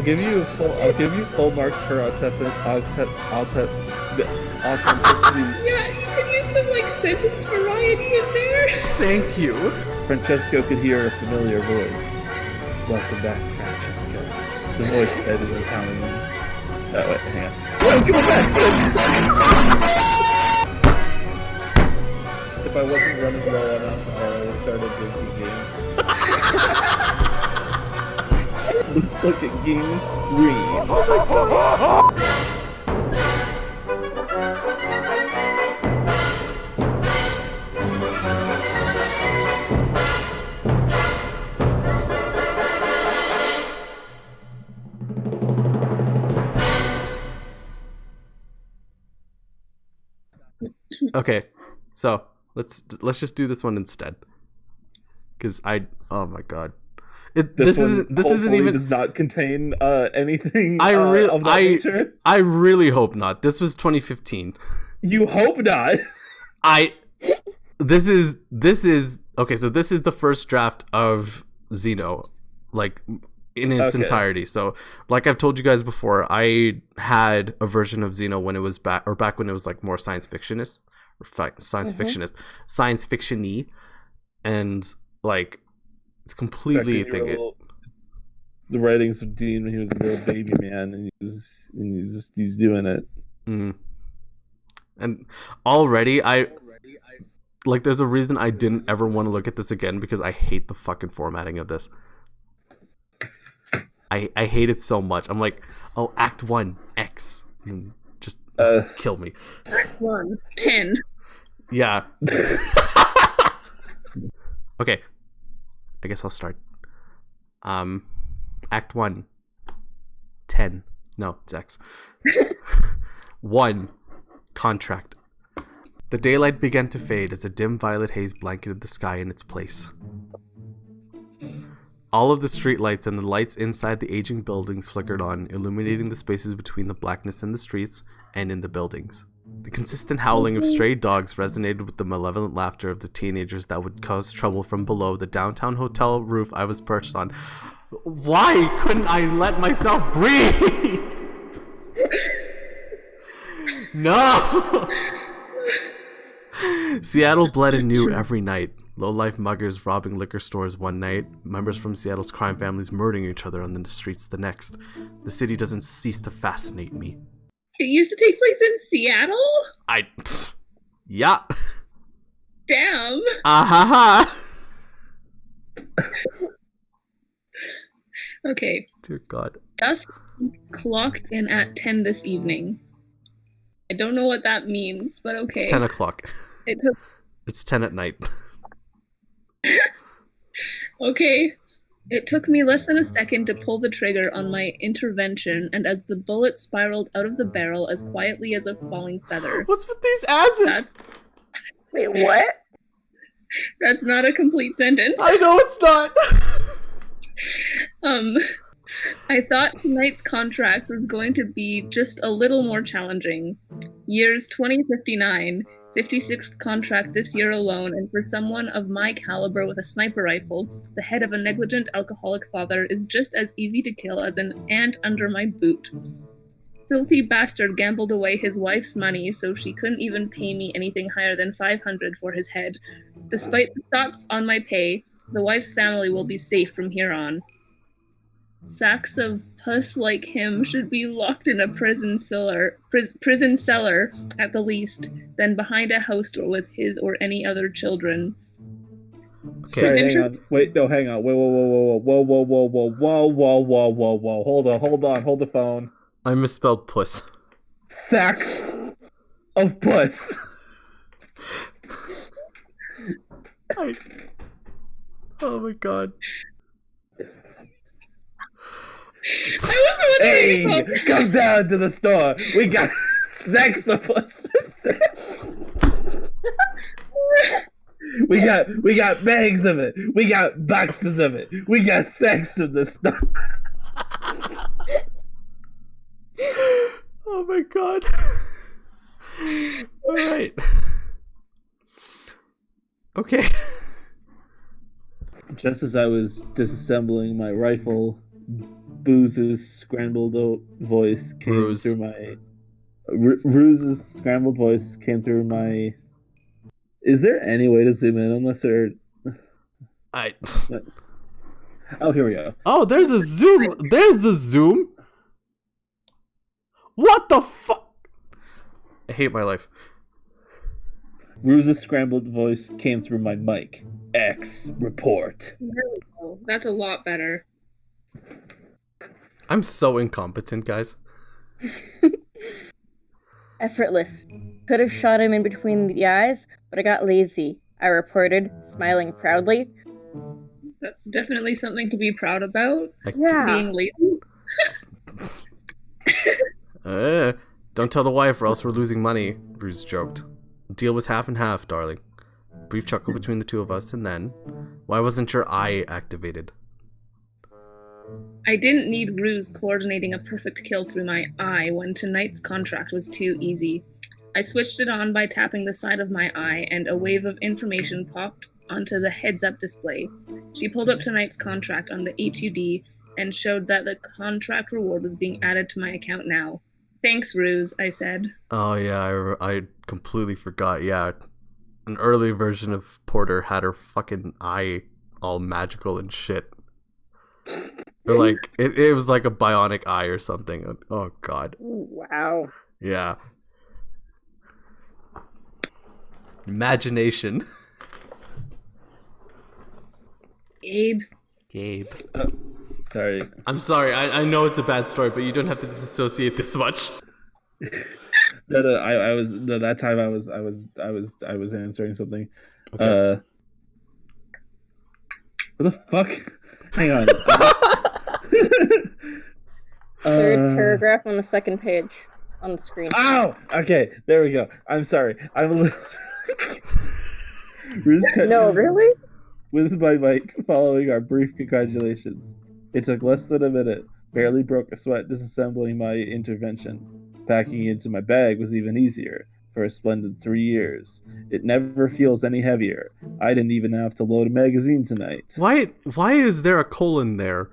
give you full marks for authenticity. Yeah, you could use some like sentence variety in there. Thank you. Francesco could hear a familiar voice. Welcome back, Francesco. The voice said in Italian. Oh wait, hang on. Welcome back, Francesco. If I wasn't running low on alcohol, I would start a drinking game. Let's look at game screen. Okay, so let's just do this one instead, because oh my god, this isn't even does not contain anything of that nature. I really hope not. This was 2015. You hope not. This is okay. So this is the first draft of Xeno, like in its entirety. So like I've told you guys before, I had a version of Xeno when it was back when it was like more science fictionist, science fiction-y, and like it's completely the writings of Dean when he was a little baby man, and he's doing it. Mm. And already I like there's a reason I didn't ever want to look at this again, because I hate the fucking formatting of this. I hate it so much. I'm like, oh, Act 1, X. And just kill me. Act 1, 10. Yeah. Okay. I guess I'll start. Act 1, 10. No, it's X. 1. Contract. The daylight began to fade as a dim violet haze blanketed the sky in its place. All of the street lights and the lights inside the aging buildings flickered on, illuminating the spaces between the blackness in the streets and in the buildings. The consistent howling of stray dogs resonated with the malevolent laughter of the teenagers that would cause trouble from below the downtown hotel roof I was perched on. Why couldn't I let myself breathe? No! Seattle bled anew every night. Low-life muggers robbing liquor stores one night, members from Seattle's crime families murdering each other on the streets the next. The city doesn't cease to fascinate me. It used to take place in Seattle? Yeah. Damn. Ah-ha-ha. Okay. Dear God. Dusk clocked in at 10 this evening. I don't know what that means, but okay. It's 10 o'clock. It's 10 at night. Okay. It took me less than a second to pull the trigger on my intervention, and as the bullet spiraled out of the barrel as quietly as a falling feather. What's with these asses? Wait, what? That's not a complete sentence. I know it's not. I thought tonight's contract was going to be just a little more challenging. Years 2059, 56th contract this year alone, and for someone of my caliber with a sniper rifle, the head of a negligent alcoholic father is just as easy to kill as an ant under my boot. Filthy bastard gambled away his wife's money so she couldn't even pay me anything higher than $500 for his head. Despite the thoughts on my pay, the wife's family will be safe from here on. Sacks of pus like him should be locked in a prison cellar at the least, then behind a house door with his or any other children. Okay. Sorry, hang on. Wait, no, hang on. Whoa. Hold the phone. I misspelled puss. Sacks of puss. Oh my God. I was wondering. Hey, come down to the store. We got sacks of puss. We got bags of it. We got boxes of it. We got sacks of the stuff. Oh my God. All right. Okay. Just as I was disassembling my rifle, Booze's scrambled voice came Ruse. through my... Ruse's scrambled voice came through my... Is there any way to zoom in on this, or... Oh, here we go. Oh, there's a zoom. There's the zoom. What the fuck? I hate my life. Ruse's scrambled voice came through my mic. X report. There we go. That's a lot better. I'm so incompetent, guys. Effortless. Could have shot him in between the eyes, but I got lazy. I reported, smiling proudly. That's definitely something to be proud about. Yeah. Being lazy. Don't tell the wife or else we're losing money, Bruce joked. The deal was half and half, darling. Brief chuckle between the two of us, and then... Why wasn't your eye activated? I didn't need Ruse coordinating a perfect kill through my eye when tonight's contract was too easy. I switched it on by tapping the side of my eye, and a wave of information popped onto the heads-up display. She pulled up tonight's contract on the HUD and showed that the contract reward was being added to my account now. Thanks, Ruse, I said. Oh yeah, I completely forgot. Yeah, an early version of Porter had her fucking eye all magical and shit. Or like, it was like a bionic eye or something. Oh god. Wow. Yeah. Imagination. Gabe. Sorry. I'm sorry. I know it's a bad story, but you don't have to disassociate this much. That time I was answering something. Okay. What the fuck? Hang on. Third paragraph on the second page on the screen. Ow! Okay, there we go. I'm sorry. I'm a little... No, really? With my mic following our brief congratulations. It took less than a minute. Barely broke a sweat disassembling my intervention. Packing it into my bag was even easier. For a splendid 3 years. It never feels any heavier. I didn't even have to load a magazine tonight. Why is there a colon there?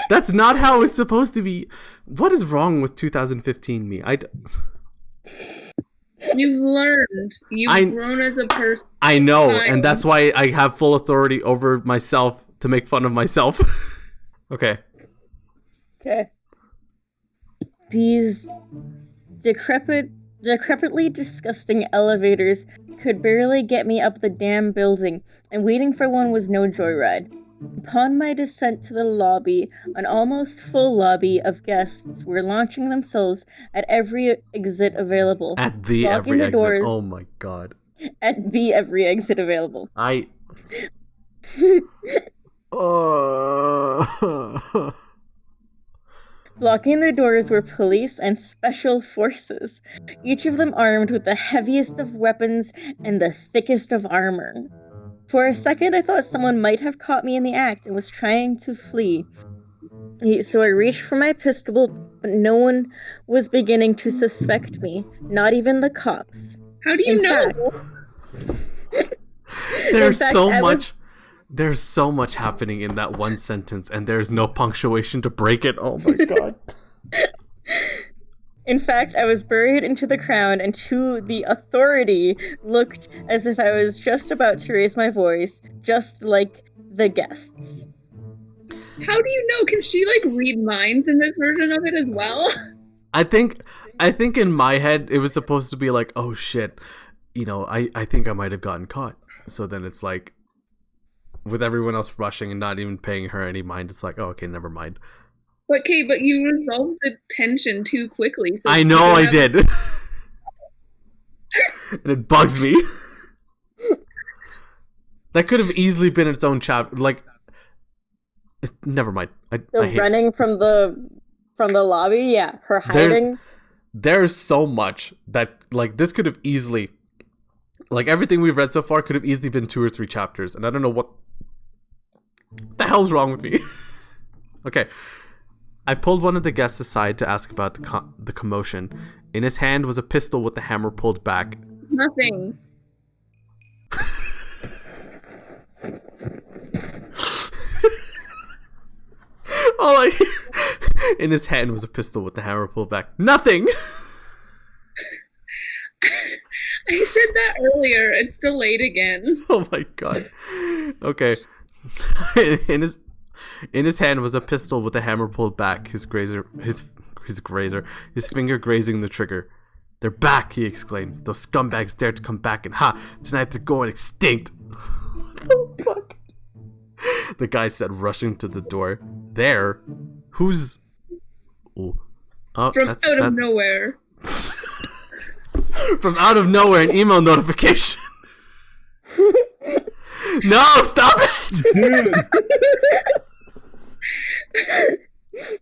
That's not how it's supposed to be. What is wrong with 2015 me? You've learned. You've grown as a person. I know, and that's why I have full authority over myself to make fun of myself. Okay. These decrepitly disgusting elevators could barely get me up the damn building, and waiting for one was no joyride. Upon my descent to the lobby, an almost full lobby of guests were launching themselves at every exit available. At the Locking every the exit. doors Oh my god. At the every exit available. Blocking the doors were police and special forces, each of them armed with the heaviest of weapons and the thickest of armor. For a second, I thought someone might have caught me in the act and was trying to flee. So I reached for my pistol, but no one was beginning to suspect me, not even the cops. How do you know? There's so much happening in that one sentence, and there's no punctuation to break it. Oh my god. In fact, I was buried into the crowd, and to the authority looked as if I was just about to raise my voice, just like the guests. How do you know? Can she read minds in this version of it as well? I think in my head it was supposed to be like, oh shit, I think I might have gotten caught. So then it's like, with everyone else rushing and not even paying her any mind, it's like, oh, okay, never mind. But you resolved the tension too quickly. So I know I did. And it bugs me. That could have easily been its own chapter. Never mind. Running from the lobby, yeah, her hiding. There's so much that this could have easily, everything we've read so far could have easily been 2 or 3 chapters, and I don't know what the hell's wrong with me. Okay. I pulled one of the guests aside to ask about the commotion. In his hand was a pistol with the hammer pulled back. Nothing. All in his hand was a pistol with the hammer pulled back. Nothing! I said that earlier. It's delayed again. Oh my god. Okay. In his hand was a pistol with the hammer pulled back, his finger grazing the trigger. They're back, he exclaims. Those scumbags dared to come back, and tonight they're going extinct. What the fuck? The guy said, rushing to the door. There? Who's... Oh, From out of nowhere. From out of nowhere, an email notification. No, stop it! Dude.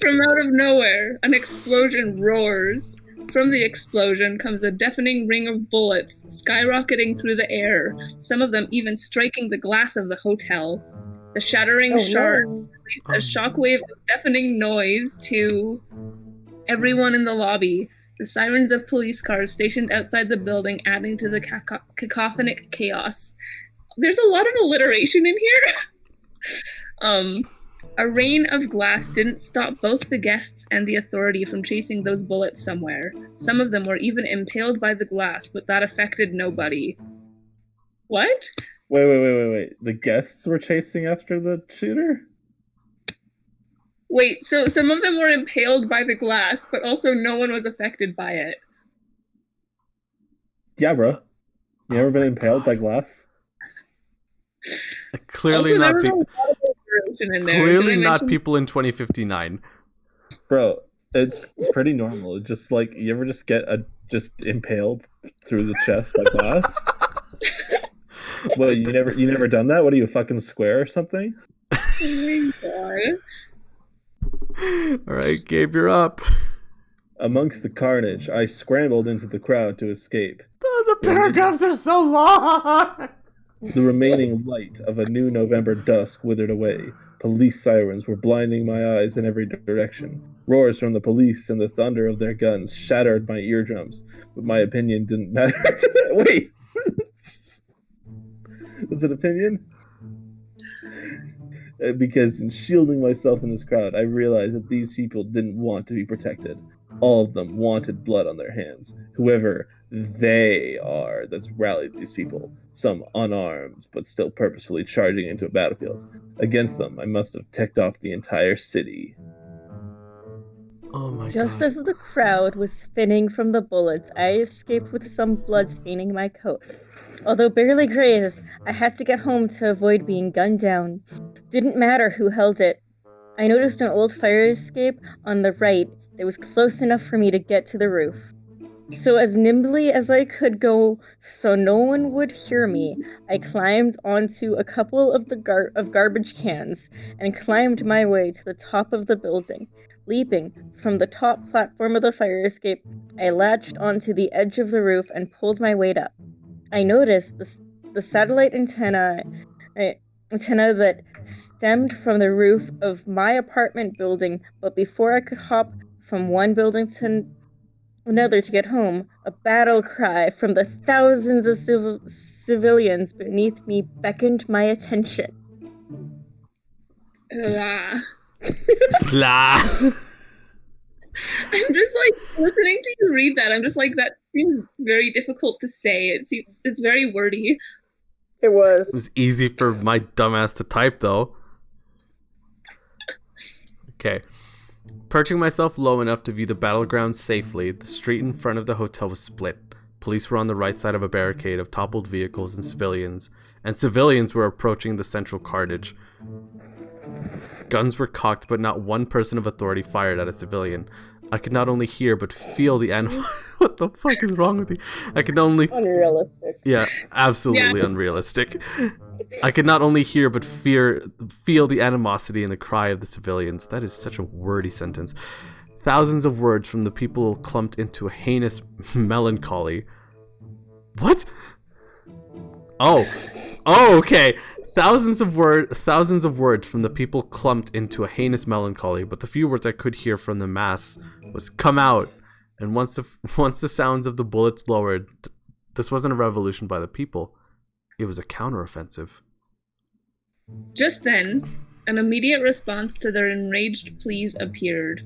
From out of nowhere, an explosion roars. From the explosion comes a deafening ring of bullets, skyrocketing through the air, some of them even striking the glass of the hotel. The shattering shards released a shockwave of deafening noise to everyone in the lobby. The sirens of police cars stationed outside the building adding to the cacophonic chaos. There's a lot of alliteration in here. A rain of glass didn't stop both the guests and the authority from chasing those bullets somewhere. Some of them were even impaled by the glass, but that affected nobody. What? Wait. The guests were chasing after the shooter? Wait, so some of them were impaled by the glass, but also no one was affected by it. Yeah, bro. You ever been impaled by glass? Clearly also, not. in there. Clearly not people in 2059. Bro, it's pretty normal. It's just like, you ever just get just impaled through the chest by glass? Well, you never done that? What are you, a fucking square or something? Oh my god. Alright, Gabe, you're up. Amongst the carnage, I scrambled into the crowd to escape. The paragraphs are so long! The remaining light of a new November dusk withered away. Police sirens were blinding my eyes in every direction. Roars from the police and the thunder of their guns shattered my eardrums, but my opinion didn't matter. Wait! Was it opinion? Because in shielding myself in this crowd, I realized that these people didn't want to be protected. All of them wanted blood on their hands. Whoever they are that's rallied these people, some unarmed, but still purposefully charging into a battlefield. Against them, I must have ticked off the entire city. Oh my god. Just as the crowd was thinning from the bullets, I escaped with some blood staining my coat. Although barely grazed, I had to get home to avoid being gunned down. Didn't matter who held it. I noticed an old fire escape on the right that was close enough for me to get to the roof. So as nimbly as I could go so no one would hear me, I climbed onto a couple of garbage cans and climbed my way to the top of the building. Leaping from the top platform of the fire escape, I latched onto the edge of the roof and pulled my weight up. I noticed the satellite antenna that stemmed from the roof of my apartment building, but before I could hop from one building to another to get home, a battle cry from the thousands of civilians beneath me beckoned my attention. Blah. Blah. I'm just like listening to you read that. I'm just like, that seems very difficult to say. It's very wordy. It was. It was easy for my dumbass to type, though. Okay. Perching myself low enough to view the battleground safely, the street in front of the hotel was split. Police were on the right side of a barricade of toppled vehicles and civilians were approaching the central carnage. Guns were cocked, but not one person of authority fired at a civilian. I could not only hear but feel the animal. What the fuck is wrong with you? I could only. Unrealistic. Yeah, absolutely unrealistic. I could not only hear but feel the animosity and the cry of the civilians. That is such a wordy sentence. Thousands of words from the people clumped into a heinous melancholy. What? Oh, okay. Thousands of words from the people clumped into a heinous melancholy, but the few words I could hear from the mass was "come out." And once the sounds of the bullets lowered, this wasn't a revolution by the people; it was a counteroffensive. Just then, An immediate response to their enraged pleas appeared.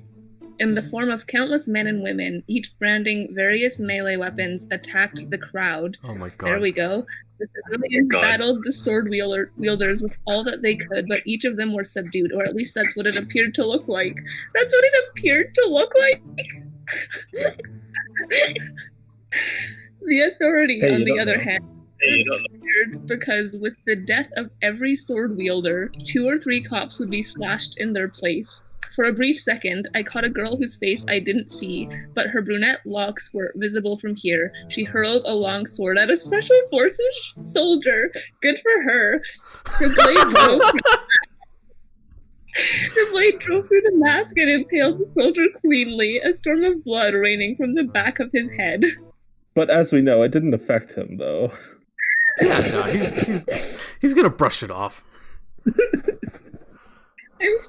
In the form of countless men and women, each branding various melee weapons, attacked the crowd. Oh my god. There we go. The civilians battled the sword wielders with all that they could, but each of them were subdued, or at least that's what it appeared to look like. That's what it appeared to look like? The authority, on the other hand, was scared because with the death of every sword wielder, 2 or 3 cops would be slashed in their place. For a brief second, I caught a girl whose face I didn't see, but her brunette locks were visible from here. She hurled a long sword at a special forces soldier. Good for her. The blade drove through the mask and impaled the soldier cleanly, a storm of blood raining from the back of his head. But as we know, it didn't affect him, though. Yeah, no, he's gonna brush it off. I'm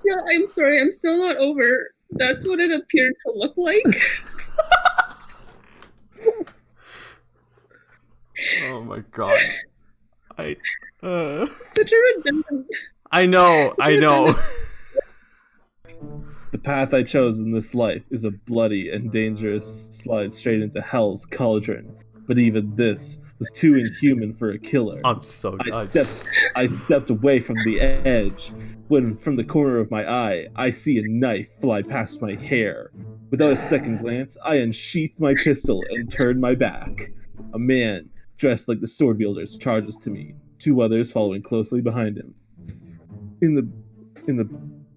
sorry, I'm still not over. That's what it appeared to look like. Oh my god. Such a redundant... I know. The path I chose in this life is a bloody and dangerous slide straight into hell's cauldron. But even this was too inhuman for a killer. I'm so done. I stepped away from the edge, when from the corner of my eye, I see a knife fly past my hair. Without a second glance, I unsheathed my pistol and turned my back. A man, dressed like the sword wielders, charges to me, 2 others following closely behind him. In the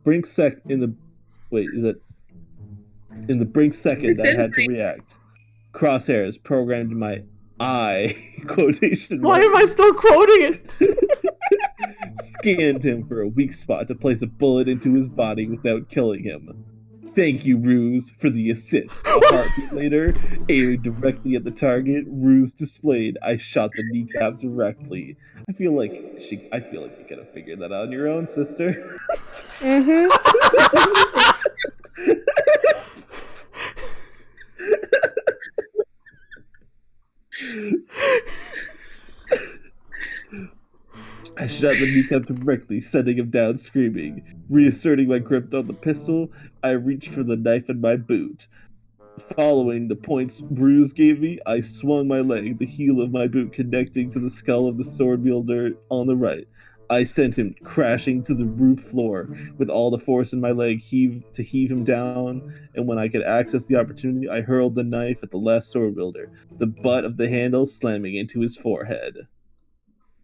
brink second I had to react. Crosshairs programmed my eye quotation. Why am I still quoting it? Scanned him for a weak spot to place a bullet into his body without killing him. Thank you, Ruse, for the assist. A heartbeat later, aimed directly at the target. Ruse displayed. I shot the kneecap directly. I feel like you could have figured that out on your own, sister. I shot the kneecap directly, sending him down screaming. Reasserting my grip on the pistol, I reached for the knife in my boot. Following the points Ruse gave me, I swung my leg, the heel of my boot connecting to the skull of the sword wielder on the right. I sent him crashing to the roof floor with all the force in my leg to heave him down, and when I could access the opportunity, I hurled the knife at the last sword wielder, the butt of the handle slamming into his forehead.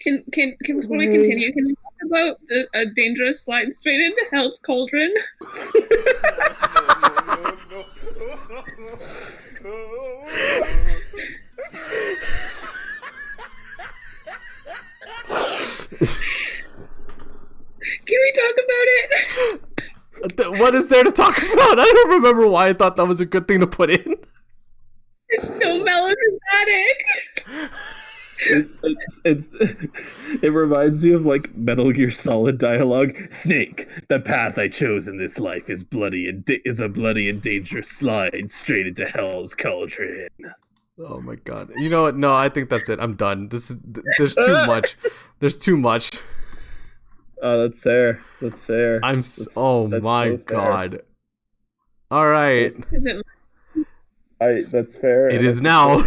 Can before we continue, can we talk about a dangerous slide straight into Hell's Cauldron? Can we talk about it? What is there to talk about? I don't remember why I thought that was a good thing to put in. It's so melodramatic. It reminds me of like Metal Gear Solid dialogue. Snake, the path I chose in this life is a bloody and dangerous slide straight into Hell's Cauldron. Oh my god! You know what? No, I think that's it. I'm done. There's too much. There's too much. Oh, that's fair. That's fair. That's my so god! All right. Is it? That's fair. It is now.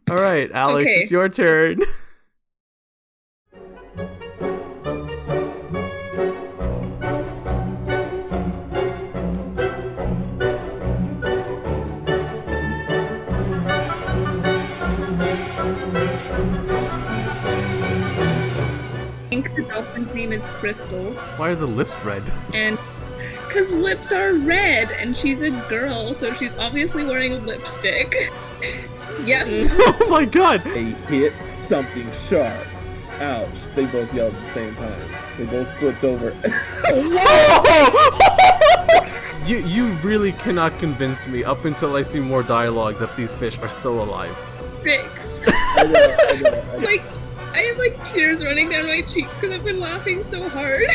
All right, Alex, okay. It's your turn. I think the dolphin's name is Crystal. Why are the lips red? And because lips are red, and she's a girl, so she's obviously wearing lipstick. Yep. Oh my god! They hit something sharp. Ouch. They both yelled at the same time. They both flipped over. You really cannot convince me up until I see more dialogue that these fish are still alive. 6. I know. Like, I have like tears running down my cheeks because I've been laughing so hard.